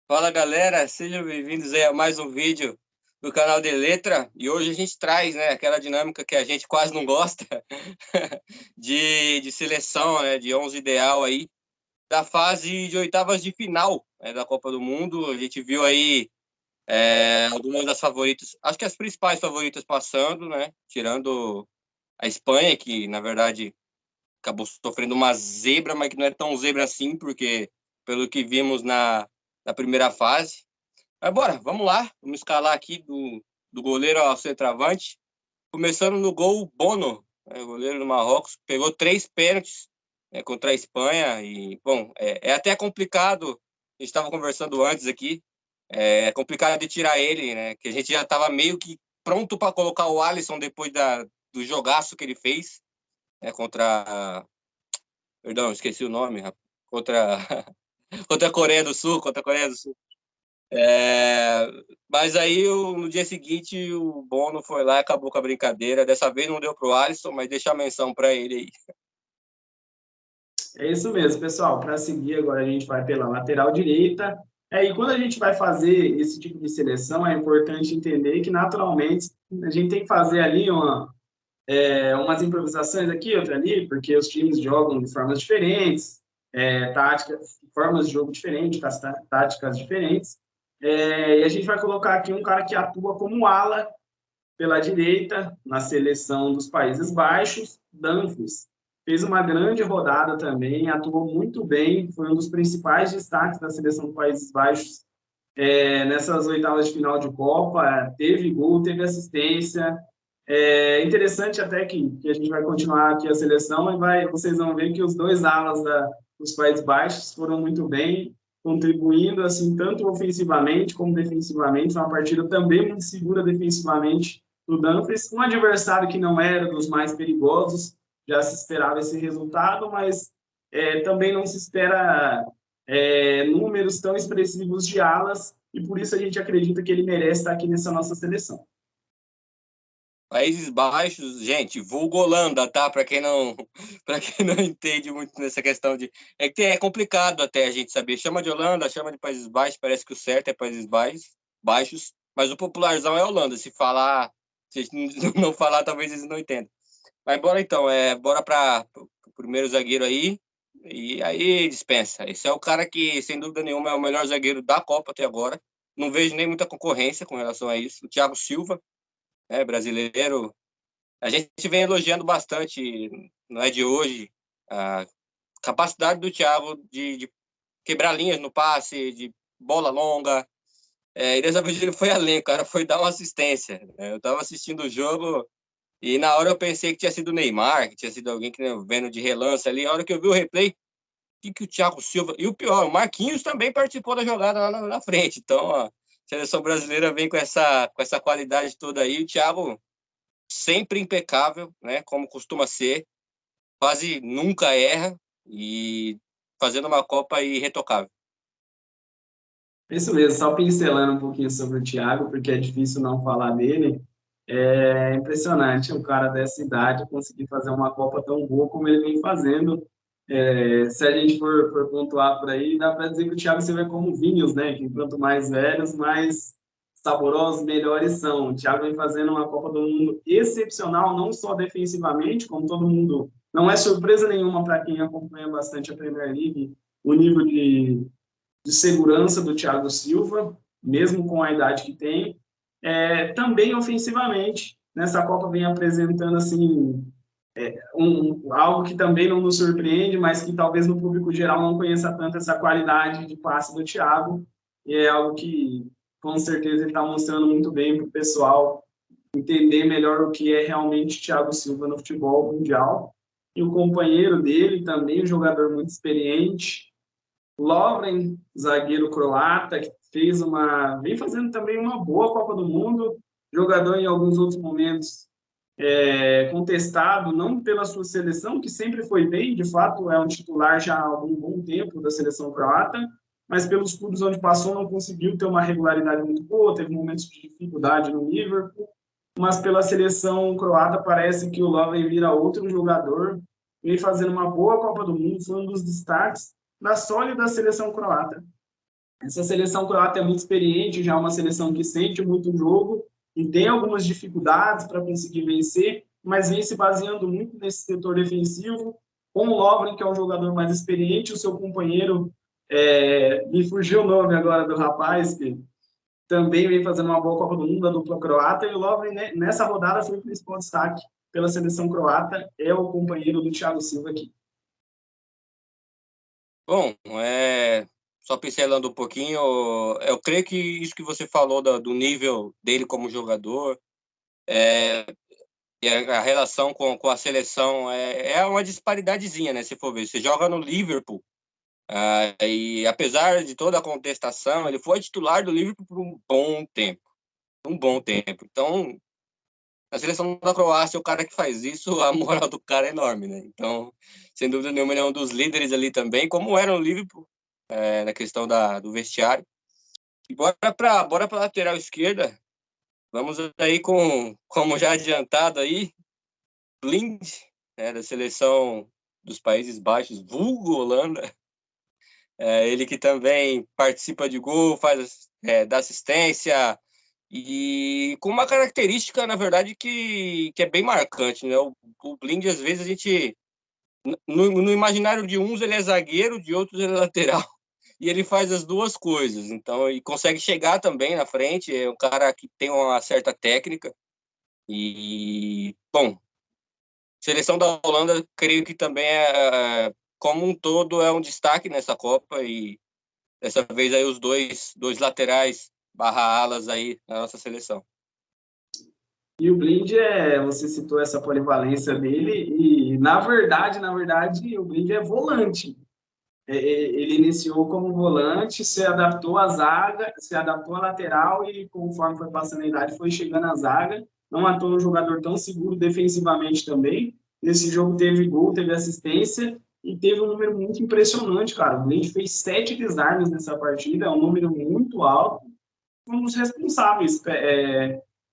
Fala galera, sejam bem-vindos aí a mais um vídeo do canal de Letra. E hoje a gente traz, né, aquela dinâmica que a gente quase não gosta de seleção, né, de 11 ideal aí da fase de oitavas de final, né, da Copa do Mundo. A gente viu aí algumas das favoritas, acho que as principais favoritas passando, né, tirando a Espanha, que na verdade acabou sofrendo uma zebra, mas que não é tão zebra assim, porque pelo que vimos na primeira fase. Mas bora, vamos lá. Vamos escalar aqui do goleiro ao centroavante. Começando no gol, o Bono, né, o goleiro do Marrocos, pegou 3 pênaltis, né, contra a Espanha. E, bom, é até complicado. A gente estava conversando antes aqui. É complicado de tirar ele, né? Que a gente já estava meio que pronto para colocar o Alisson depois do jogaço que ele fez, né, contra. Perdão, esqueci o nome, rapaz. Contra, contra a Coreia do Sul, contra a Coreia do Sul. É, mas aí, no dia seguinte, o Bono foi lá e acabou com a brincadeira. Dessa vez não deu pro Alisson, mas deixa a menção para ele aí. É isso mesmo, pessoal. Para seguir, agora a gente vai pela lateral direita. E quando a gente vai fazer esse tipo de seleção, é importante entender que, naturalmente, a gente tem que fazer ali umas improvisações aqui, outra ali, porque os times jogam de formas diferentes, táticas, formas de jogo diferentes, táticas diferentes. E a gente vai colocar aqui um cara que atua como ala pela direita, na seleção dos Países Baixos, Dumfries. Fez uma grande rodada também, atuou muito bem, foi um dos principais destaques da seleção dos Países Baixos nessas oitavas de final de Copa. Teve gol, teve assistência. É interessante até que a gente vai continuar aqui a seleção e vocês vão ver que os dois alas dos Países Baixos foram muito bem, contribuindo assim tanto ofensivamente como defensivamente. Foi uma partida também muito segura defensivamente do Dumfries, um adversário que não era dos mais perigosos, já se esperava esse resultado, mas também não se espera números tão expressivos de alas, e por isso a gente acredita que ele merece estar aqui nessa nossa seleção. Países Baixos, gente, vulgo Holanda, tá? Para quem não, para quem não entende muito nessa questão de é complicado até a gente saber. Chama de Holanda, chama de Países Baixos, parece que o certo é Países Baixos, mas o popularzão é Holanda. Se não falar, talvez eles não entendam. Mas bora então, bora para o primeiro zagueiro aí. E aí dispensa. Esse é o cara que, sem dúvida nenhuma, é o melhor zagueiro da Copa até agora. Não vejo nem muita concorrência com relação a isso. O Thiago Silva, brasileiro. A gente vem elogiando bastante, não é de hoje, a capacidade do Thiago de quebrar linhas no passe, de bola longa. E dessa vez ele foi além, o cara foi dar uma assistência. Eu estava assistindo o jogo. E na hora eu pensei que tinha sido o Neymar, que tinha sido alguém que vendo de relance ali. A hora que eu vi o replay, que o Thiago Silva. E o pior, o Marquinhos também participou da jogada lá na frente. Então, a seleção brasileira vem com essa qualidade toda aí. O Thiago sempre impecável, né? Como costuma ser. Quase nunca erra. E fazendo uma Copa irretocável. Isso mesmo, só pincelando um pouquinho sobre o Thiago, porque é difícil não falar dele. É impressionante um cara dessa idade conseguir fazer uma Copa tão boa como ele vem fazendo. Se a gente for pontuar por aí, dá para dizer que o Thiago Silva é como vinhos, né? Que quanto mais velhos, mais saborosos, melhores são. O Thiago vem fazendo uma Copa do Mundo excepcional, não só defensivamente, como todo mundo. Não é surpresa nenhuma para quem acompanha bastante a Premier League, o nível de segurança do Thiago Silva, mesmo com a idade que tem. Também ofensivamente, nessa Copa vem apresentando assim algo que também não nos surpreende, mas que talvez no público geral não conheça tanto essa qualidade de passe do Thiago, e é algo que com certeza ele está mostrando muito bem para o pessoal entender melhor o que é realmente Thiago Silva no futebol mundial. E o companheiro dele também, um jogador muito experiente, Lovren, zagueiro croata, que vem fazendo também uma boa Copa do Mundo, jogador em alguns outros momentos contestado, não pela sua seleção, que sempre foi bem, de fato é um titular já há algum bom tempo da seleção croata, mas pelos clubes onde passou não conseguiu ter uma regularidade muito boa, teve momentos de dificuldade no Liverpool, mas pela seleção croata parece que o Lovren vira outro jogador, vem fazendo uma boa Copa do Mundo, foi um dos destaques da sólida seleção croata. Essa seleção croata é muito experiente, já é uma seleção que sente muito o jogo e tem algumas dificuldades para conseguir vencer, mas vem se baseando muito nesse setor defensivo, com o Lovren, que é um jogador mais experiente, o seu companheiro, me fugiu o nome agora do rapaz, que também vem fazendo uma boa Copa do Mundo, a dupla croata, e o Lovren, né, nessa rodada, foi o principal destaque pela seleção croata, é o companheiro do Thiago Silva aqui. Bom, só pincelando um pouquinho, eu creio que isso que você falou do nível dele como jogador, e a relação com a seleção é uma disparidadezinha, né? Se for ver, você joga no Liverpool, e apesar de toda a contestação, ele foi titular do Liverpool por um bom tempo, um bom tempo. Então, na seleção da Croácia, o cara que faz isso, a moral do cara é enorme, né? Então, sem dúvida nenhuma, ele é um dos líderes ali também, como era o Liverpool, na questão do vestiário. E bora para lateral esquerda. Vamos aí como já adiantado aí, Blind, né, da seleção dos Países Baixos, vulgo Holanda. Ele que também participa de gol, dá assistência, e com uma característica, na verdade, que é bem marcante, né? O Blind, às vezes, a gente... No imaginário de uns, ele é zagueiro, de outros, ele é lateral. E ele faz as duas coisas. Então, e consegue chegar também na frente. É um cara que tem uma certa técnica. E, bom, seleção da Holanda, creio que também como um todo, é um destaque nessa Copa. E dessa vez aí os dois laterais barra alas aí na nossa seleção. E o Blind você citou essa polivalência dele, e na verdade, o Blind é volante. Ele iniciou como volante, se adaptou à zaga, se adaptou à lateral e conforme foi passando a idade foi chegando à zaga. Não à toa um jogador tão seguro defensivamente também. Nesse jogo teve gol, teve assistência e teve um número muito impressionante, cara. O Blind fez 7 desarmes nessa partida, é um número muito alto. Um dos responsáveis,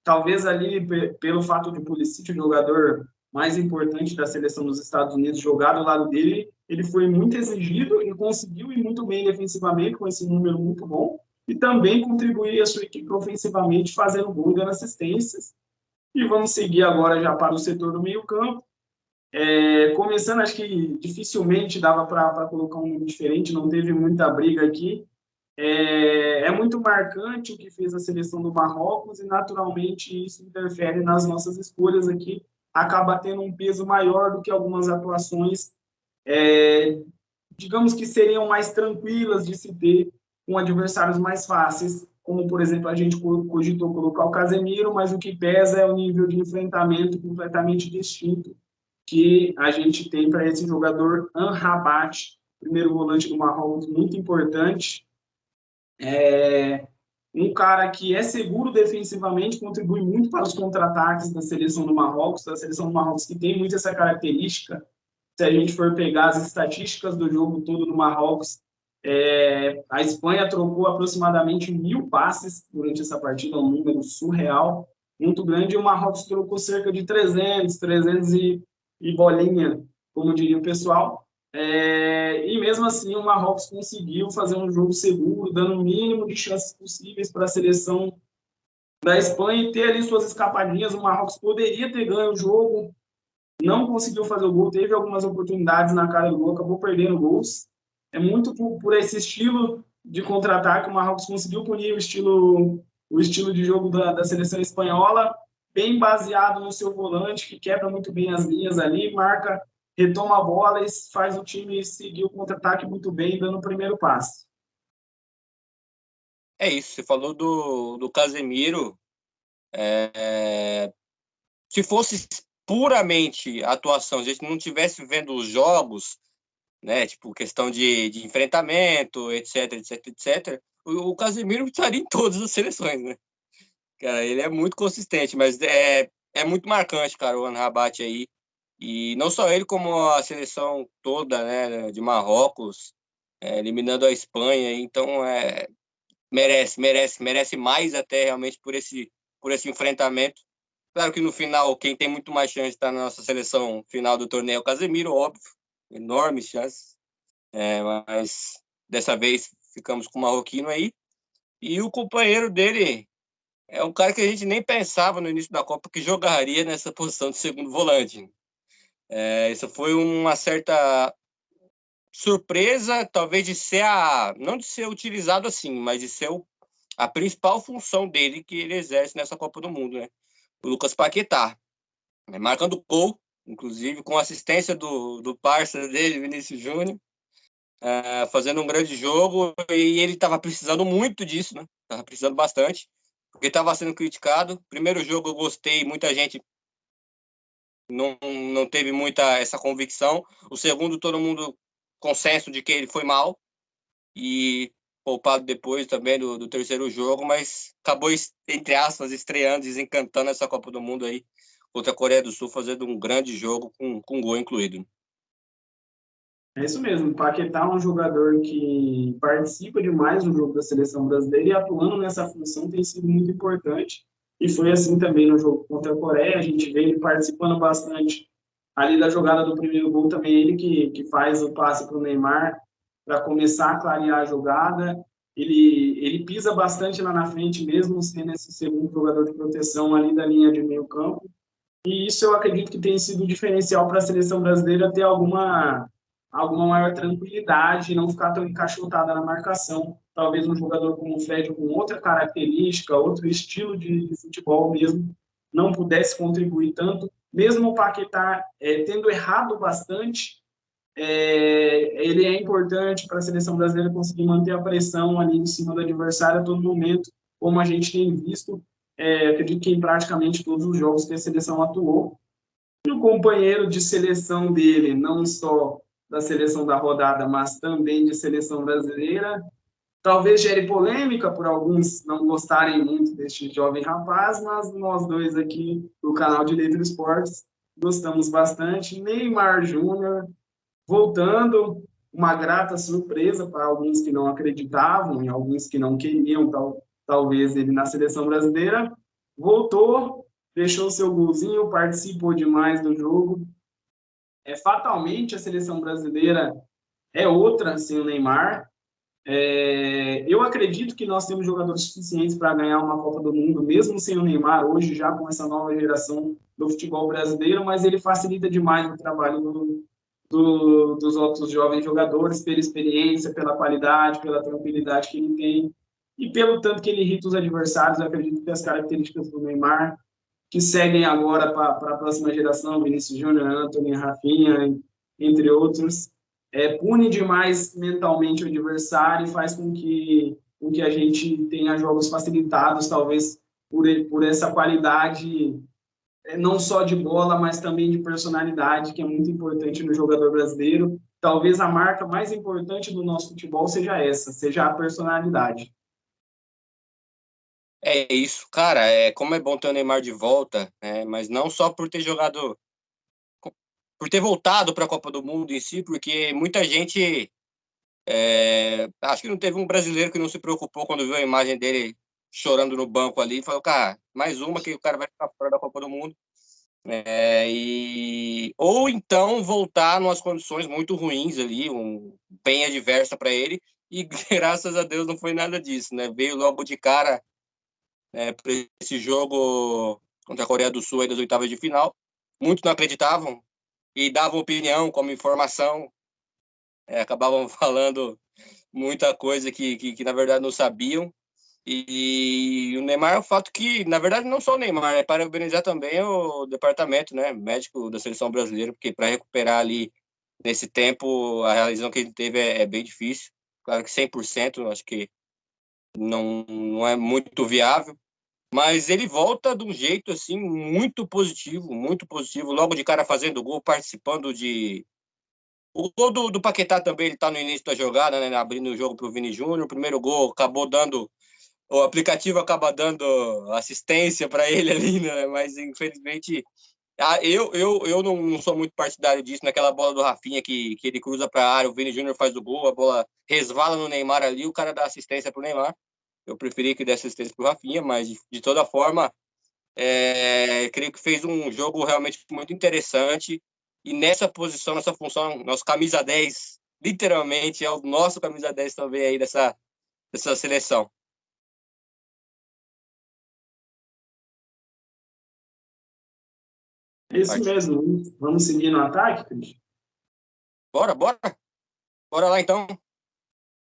talvez ali pelo fato de Pulisic, o jogador mais importante da seleção dos Estados Unidos, jogar do lado dele, ele foi muito exigido e conseguiu ir muito bem defensivamente com esse número muito bom e também contribuir a sua equipe ofensivamente fazendo gol e dando assistências. E vamos seguir agora já para o setor do meio campo. Começando, acho que dificilmente dava para colocar um nome diferente, não teve muita briga aqui. É muito marcante o que fez a seleção do Marrocos e, naturalmente, isso interfere nas nossas escolhas aqui, acaba tendo um peso maior do que algumas atuações, digamos que seriam mais tranquilas de se ter com adversários mais fáceis, como, por exemplo, a gente cogitou colocar o Casemiro, mas o que pesa é o nível de enfrentamento completamente distinto que a gente tem para esse jogador Amrabat, primeiro volante do Marrocos, muito importante, um cara que é seguro defensivamente, contribui muito para os contra-ataques da seleção do Marrocos que tem muito essa característica. Se a gente for pegar as estatísticas do jogo todo do Marrocos, a Espanha trocou aproximadamente 1.000 passes durante essa partida, um número surreal, muito grande, e o Marrocos trocou cerca de 300 e bolinha, como diria o pessoal. E mesmo assim, o Marrocos conseguiu fazer um jogo seguro, dando o mínimo de chances possíveis para a seleção da Espanha e ter ali suas escapadinhas. O Marrocos poderia ter ganho o jogo, não conseguiu fazer o gol, teve algumas oportunidades na cara do gol, acabou perdendo gols. É muito por esse estilo de contra-ataque, o Marrocos conseguiu punir o estilo de jogo da seleção espanhola, bem baseado no seu volante, que quebra muito bem as linhas ali, marca, retoma a bola e faz o time seguir o contra-ataque muito bem, dando o primeiro passe. É isso, você falou do Casemiro. Se fosse puramente atuação, se a gente não tivesse vendo os jogos, né, tipo questão de enfrentamento, etc, etc, etc, o Casemiro estaria em todas as seleções, né? Cara, ele é muito consistente, mas é muito marcante, cara, o Amrabat aí. E não só ele, como a seleção toda, né, de Marrocos, eliminando a Espanha. Então, merece mais até realmente por esse enfrentamento. Claro que no final, quem tem muito mais chance de estar na nossa seleção final do torneio é o Casemiro, óbvio, enormes chances. Mas dessa vez ficamos com o marroquino aí. E o companheiro dele é um cara que a gente nem pensava no início da Copa que jogaria nessa posição de segundo volante. Isso foi uma certa surpresa, talvez de ser não de ser utilizado assim, mas de ser a principal função dele que ele exerce nessa Copa do Mundo, né? O Lucas Paquetá, né? Marcando gol, inclusive com assistência do parceiro dele, Vinícius Júnior, fazendo um grande jogo, e ele estava precisando muito disso, né? Estava precisando bastante, porque estava sendo criticado. Primeiro jogo eu gostei, muita gente não teve muita essa convicção. O segundo, todo mundo consenso de que ele foi mal, e poupado depois também do terceiro jogo, mas acabou, entre aspas, estreando, desencantando essa Copa do Mundo aí contra a Coreia do Sul, fazendo um grande jogo com gol incluído. É isso mesmo, o Paquetá é um jogador que participa demais do jogo da seleção brasileira e atuando nessa função tem sido muito importante. E foi assim também no jogo contra a Coreia, a gente vê ele participando bastante ali da jogada do primeiro gol também, ele que faz o passe para o Neymar para começar a clarear a jogada. Ele pisa bastante lá na frente, mesmo sendo esse segundo jogador de proteção ali da linha de meio campo. E isso eu acredito que tem sido um diferencial para a seleção brasileira ter alguma maior tranquilidade, não ficar tão encaixotada na marcação. Talvez um jogador como o Fred, com outra característica, outro estilo de futebol mesmo, não pudesse contribuir tanto. Mesmo o Paquetá tendo errado bastante, ele é importante para a seleção brasileira conseguir manter a pressão ali em cima do adversário a todo momento, como a gente tem visto, acredito que em praticamente todos os jogos que a seleção atuou. E o companheiro de seleção dele, não só da seleção da rodada, mas também de seleção brasileira, talvez gere polêmica por alguns não gostarem muito deste jovem rapaz, mas nós dois aqui do canal de Leitro Esportes gostamos bastante. Neymar Júnior, voltando, uma grata surpresa para alguns que não acreditavam e alguns que não queriam, talvez ele na seleção brasileira, voltou, deixou seu golzinho, participou demais do jogo. Fatalmente a seleção brasileira é outra sem o Neymar. Eu acredito que nós temos jogadores suficientes para ganhar uma Copa do Mundo, mesmo sem o Neymar, hoje já com essa nova geração do futebol brasileiro, mas ele facilita demais o trabalho dos outros jovens jogadores, pela experiência, pela qualidade, pela tranquilidade que ele tem e pelo tanto que ele irrita os adversários. Eu acredito que as características do Neymar, que seguem agora para a próxima geração, Vinícius Júnior, Antony, Rafinha, entre outros, pune demais mentalmente o adversário e faz com que a gente tenha jogos facilitados, talvez por essa qualidade não só de bola, mas também de personalidade, que é muito importante no jogador brasileiro. Talvez a marca mais importante do nosso futebol seja essa, seja a personalidade. É isso, cara. Como é bom ter o Neymar de volta, né? Mas não só por ter jogado, por ter voltado para a Copa do Mundo em si, porque muita gente, acho que não teve um brasileiro que não se preocupou quando viu a imagem dele chorando no banco ali e falou, cara, mais uma que o cara vai ficar fora da Copa do Mundo. Ou então voltar em umas condições muito ruins ali, bem adversa para ele, e graças a Deus não foi nada disso, né? Veio logo de cara para esse jogo contra a Coreia do Sul aí das oitavas de final. Muitos não acreditavam e davam opinião como informação, acabavam falando muita coisa que na verdade não sabiam. E o Neymar é um fato que, na verdade, não só o Neymar, parabenizar também o departamento, né, médico da seleção brasileira, porque para recuperar ali nesse tempo, a realização que ele teve é bem difícil. Claro que 100%, acho que não é muito viável, mas ele volta de um jeito assim muito positivo, muito positivo. Logo de cara fazendo gol, participando de. O gol do Paquetá também, ele tá no início da jogada, né, abrindo o jogo para o Vini Júnior. O primeiro gol acabou dando. O aplicativo acaba dando assistência para ele ali, né? Mas infelizmente. Eu não sou muito partidário disso, naquela bola do Rafinha que ele cruza para a área, o Vini Júnior faz o gol, a bola resvala no Neymar ali, o cara dá assistência para o Neymar. Eu preferi que desse assistência para o Rafinha, mas de toda forma, creio que fez um jogo realmente muito interessante. E nessa posição, nessa função, nosso camisa 10, literalmente, é o nosso camisa 10 também aí dessa seleção. É isso mesmo. Vamos seguir no ataque, Cristian? Bora. Bora lá, então.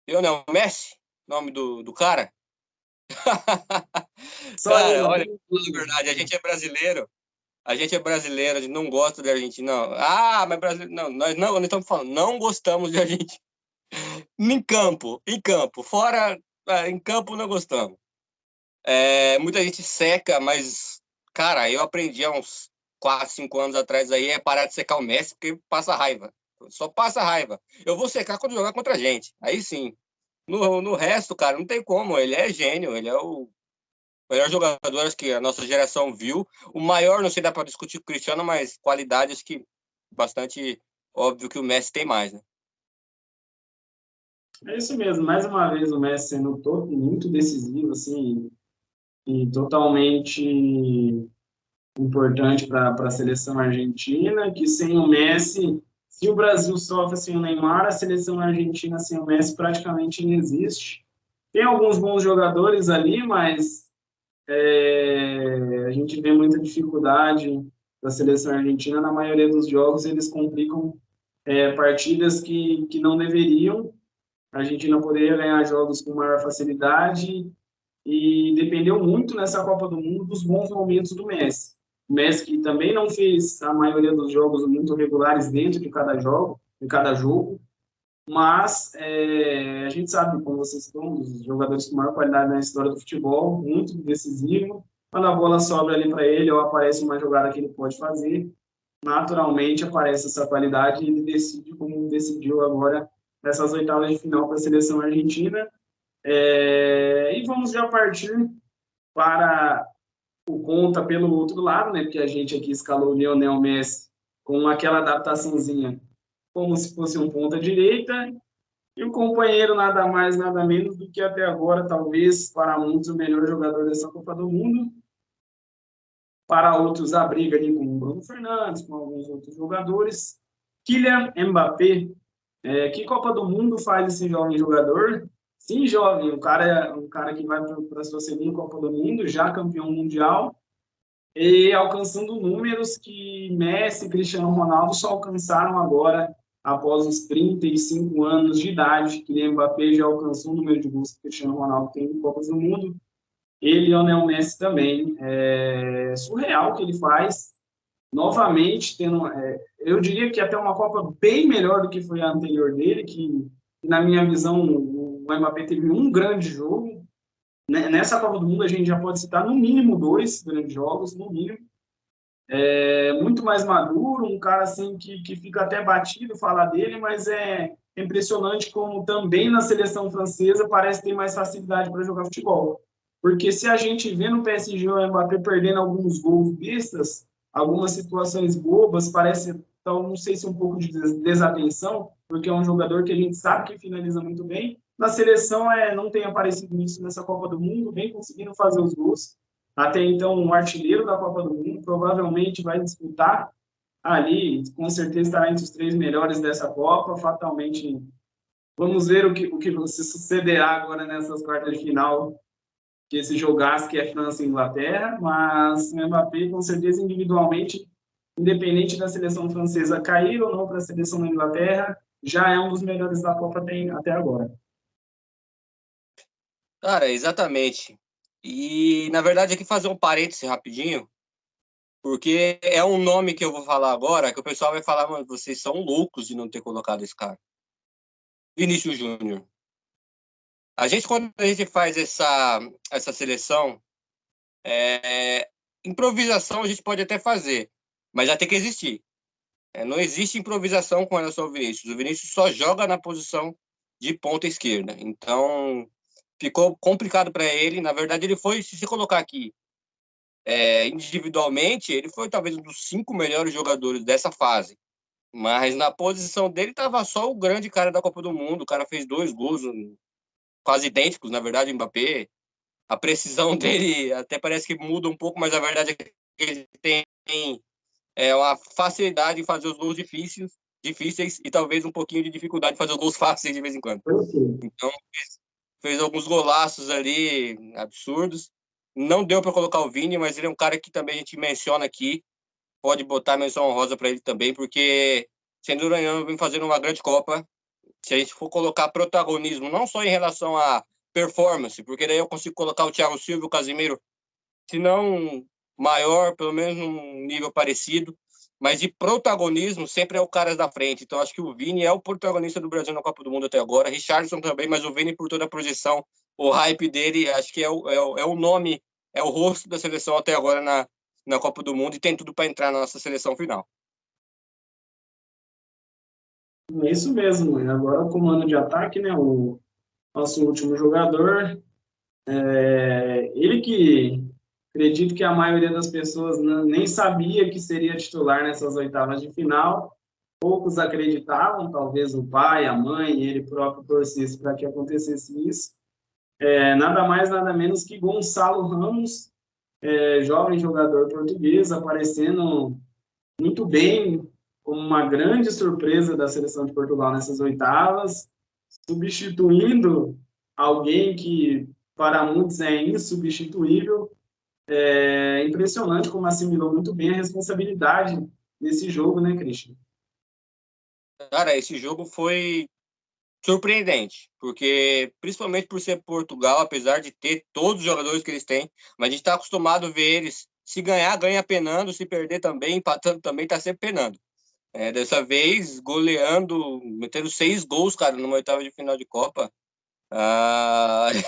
Lionel Messi, nome do cara. Só ele, Cara, não olha, tem na verdade, a gente é brasileiro. A gente é brasileiro, a gente não gosta de Argentina, não. Ah, mas brasileiro. Não, nós estamos falando, não gostamos de Argentina. Em campo. Fora, em campo não gostamos. Muita gente seca, mas, cara, eu aprendi há uns 4, 5 anos atrás aí, é parar de secar o Messi, porque passa raiva. Só passa raiva. Eu vou secar quando jogar contra a gente. Aí sim. No resto, cara, não tem como. Ele é gênio, ele é o melhor jogador acho que a nossa geração viu. O maior, não sei, dá para discutir com o Cristiano, mas qualidade acho que bastante óbvio que o Messi tem mais, né? É isso mesmo. Mais uma vez o Messi sendo muito decisivo, assim, e totalmente importante para a seleção argentina, que sem o Messi, se o Brasil sofre sem o Neymar, a seleção argentina sem o Messi praticamente não existe. Tem alguns bons jogadores ali, mas a gente vê muita dificuldade da seleção argentina. Na maioria dos jogos, eles complicam partidas que não deveriam. A Argentina poderia ganhar jogos com maior facilidade e dependeu muito nessa Copa do Mundo dos bons momentos do Messi. O Messi que também não fez a maioria dos jogos muito regulares dentro de cada jogo, mas a gente sabe, como vocês estão, os jogadores com maior qualidade na história do futebol, muito decisivo. Quando a bola sobra ali para ele ou aparece uma jogada que ele pode fazer, naturalmente aparece essa qualidade e ele decide como decidiu agora nessas oitavas de final para a seleção argentina. E vamos já partir para o conta pelo outro lado, né? Porque a gente aqui escalou o Lionel Messi com aquela adaptaçãozinha como se fosse um ponta direita e o companheiro nada mais, nada menos do que até agora, talvez, para muitos, o melhor jogador dessa Copa do Mundo. Para outros, a briga ali com o Bruno Fernandes, com alguns outros jogadores. Kylian Mbappé, que Copa do Mundo faz esse jovem jogador? Sim, jovem, um cara que vai para a sua segunda Copa do Mundo, já campeão mundial, e alcançando números que Messi e Cristiano Ronaldo só alcançaram agora, após os 35 anos de idade. Kylian Mbappé já alcançou o número de gols que Cristiano Ronaldo tem em Copas do Mundo. E Lionel Messi também. É surreal o que ele faz. Novamente, eu diria que até uma Copa bem melhor do que foi a anterior dele, que na minha visão, o Mbappé teve um grande jogo. Nessa Copa do Mundo, a gente já pode citar no mínimo 2 grandes jogos, no mínimo. Muito mais maduro, um cara assim que fica até batido falar dele, mas é impressionante como também na seleção francesa parece ter mais facilidade para jogar futebol. Porque se a gente vê no PSG o Mbappé perdendo alguns gols bestas, algumas situações bobas, parece, então, não sei se um pouco de desatenção, porque é um jogador que a gente sabe que finaliza muito bem. Na seleção não tem aparecido isso nessa Copa do Mundo, vem conseguindo fazer os gols. Até então, um artilheiro da Copa do Mundo, provavelmente vai disputar ali, com certeza estará entre os 3 melhores dessa Copa, fatalmente. Vamos ver o que sucederá agora nessas quartas de final, que esse jogaço que é França e Inglaterra, mas o Mbappé, com certeza, individualmente, independente da seleção francesa cair ou não para a seleção da Inglaterra, já é um dos melhores da Copa até agora. Cara, exatamente. E, na verdade, aqui fazer um parêntese rapidinho, porque é um nome que eu vou falar agora, que o pessoal vai falar, mano, vocês são loucos de não ter colocado esse cara. Vinícius Júnior. Quando a gente faz essa seleção, improvisação a gente pode até fazer, mas já tem que existir. Não existe improvisação com relação ao Vinícius. O Vinícius só joga na posição de ponta esquerda. Então, ficou complicado para ele. Na verdade, ele foi, se você colocar aqui, individualmente, ele foi talvez um dos 5 melhores jogadores dessa fase. Mas na posição dele estava só o grande cara da Copa do Mundo. O cara fez 2 gols quase idênticos, na verdade, o Mbappé. A precisão dele até parece que muda um pouco, mas a verdade é que ele tem uma facilidade em fazer os gols difíceis e talvez um pouquinho de dificuldade em fazer os gols fáceis de vez em quando. Perfeito. Então, fez alguns golaços ali absurdos. Não deu para colocar o Vini, mas ele é um cara que também a gente menciona aqui. Pode botar menção honrosa para ele também, porque sem dúvida nenhuma vem fazendo uma grande Copa. Se a gente for colocar protagonismo, não só em relação à performance, porque daí eu consigo colocar o Thiago Silva e o Casemiro, se não maior, pelo menos num nível parecido, mas de protagonismo sempre é o cara da frente. Então acho que o Vini é o protagonista do Brasil na Copa do Mundo até agora, Richarlison também, mas o Vini por toda a projeção, o hype dele, acho que é o nome, é o rosto da seleção até agora na Copa do Mundo e tem tudo para entrar na nossa seleção final. É isso mesmo. E agora o comando de ataque, né? O nosso último jogador, ele que acredito que a maioria das pessoas nem sabia que seria titular nessas oitavas de final. Poucos acreditavam, talvez o pai, a mãe, ele próprio torcesse para que acontecesse isso. Nada mais, nada menos que Gonçalo Ramos, jovem jogador português, aparecendo muito bem, como uma grande surpresa da seleção de Portugal nessas oitavas, substituindo alguém que para muitos é insubstituível. É impressionante como assimilou muito bem a responsabilidade desse jogo, né, Christian? Cara, esse jogo foi surpreendente, porque principalmente por ser Portugal, apesar de ter todos os jogadores que eles têm, mas a gente está acostumado a ver eles se ganhar, ganha penando, se perder também, empatando também, tá sempre penando. Dessa vez, goleando, metendo 6 gols, cara, numa oitava de final de Copa.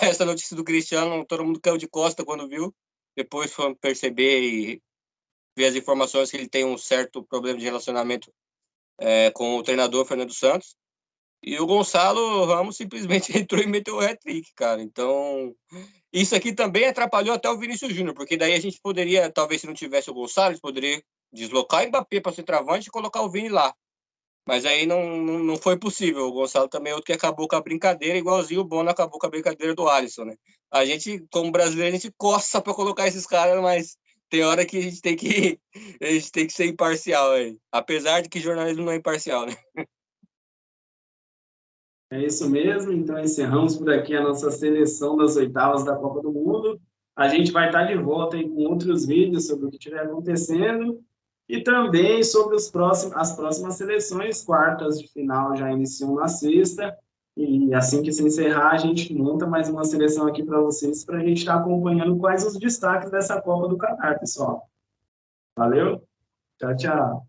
Essa notícia do Cristiano, todo mundo caiu de costa quando viu. Depois foi perceber e ver as informações que ele tem um certo problema de relacionamento com o treinador Fernando Santos. E o Gonçalo Ramos simplesmente entrou e meteu o hat-trick, cara. Então, isso aqui também atrapalhou até o Vinícius Júnior, porque daí a gente poderia, talvez se não tivesse o Gonçalo, a gente poderia deslocar o Mbappé para ser travante e colocar o Vini lá. Mas aí não foi possível. O Gonçalo também é outro que acabou com a brincadeira, igualzinho o Bono acabou com a brincadeira do Alisson, né? A gente, como brasileiro, a gente coça para colocar esses caras, mas tem hora que a gente tem que ser imparcial aí. Apesar de que jornalismo não é imparcial, né? É isso mesmo, então encerramos por aqui a nossa seleção das oitavas da Copa do Mundo. A gente vai estar de volta aí com outros vídeos sobre o que estiver acontecendo e também sobre as próximas seleções, quartas de final já iniciam na sexta, e assim que se encerrar, a gente monta mais uma seleção aqui para vocês, para a gente estar acompanhando quais os destaques dessa Copa do Catar, pessoal. Valeu, tchau, tchau.